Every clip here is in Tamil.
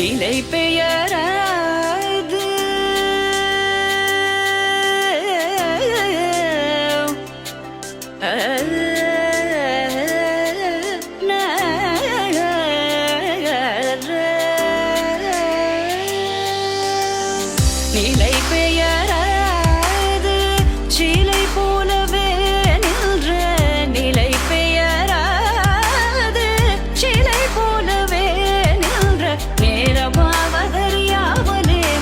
நிலை பெயராது நிலை பெயராது சிலை போலவே நின்ற நிலை பெயராது சிலை போலவே நின்ற நேரமாவதறியாமலே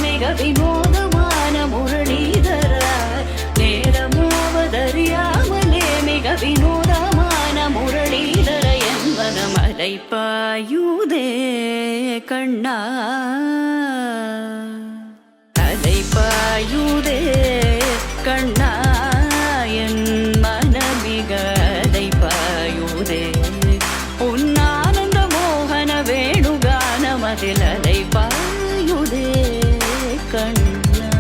மிக வினோதமான முரளிதர நேரமாவதறியாமலே மிக வினோதமான முரளிதர என்பன மலை பாயுதே கண்ணா பாயுதே கண்ணா என் மனமிக அலை பாயுதே உன்னானந்த மோகன வேணுகானமதில் அலை பாயுதே கண்ணா.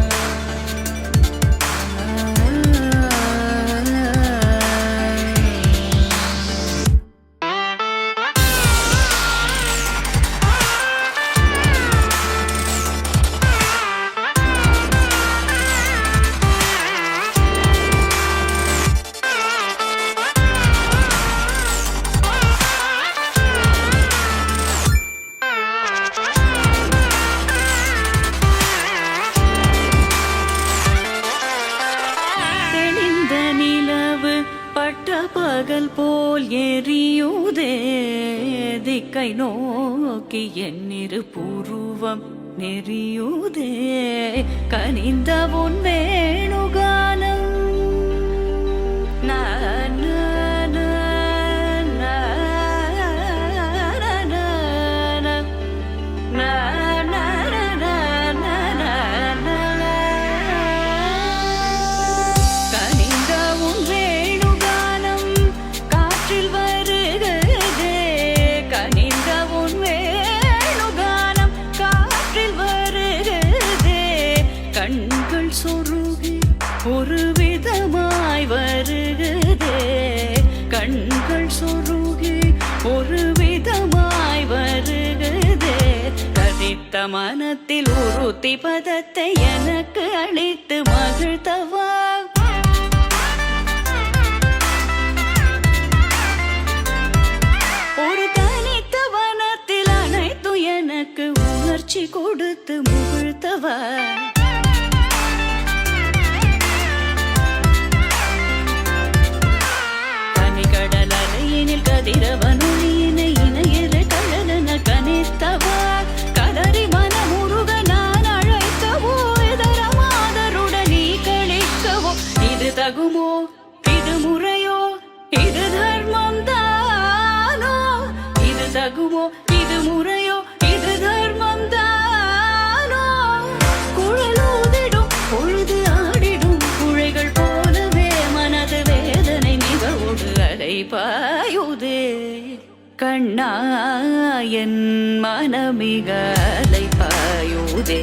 பகல் போல் எரியுதே திக்கை நோக்கி என்னிரு பூர்வம் நெறியுதே கனிந்த உன் வேணுகானம் கண்கள் சொருகி ஒரு விதமாய் வருகுதே கண்கள் சொருகி ஒரு விதமாய் வருகுதே கதித்த மனத்தில் உறுத்தி பதத்தை எனக்கு அளித்து மகிழ்த்தவா ஒரு தனித்த வனத்தில் அனைத்து எனக்கு உணர்ச்சி கொடுத்து முகிழ்த்தவா கதிரவனொளியினை இணையிற கடலன கனித்தவா கதறி மனமுருக நான் அழைக்கவோ இதர மாதருடன் நீ கழிக்கவோ இது தகுமோ இது முறையோ இது தர்மம் தானோ இது தகுமோ இது முறையோ இது தர்மம் தானோ குழலூதிடும் பொழுது ஆடிடும் குழைகள் போலவே மனது வேதனை மிகவோடு அலை பாயுதே கண்ணா என் மனமிக அலை பாயுதே.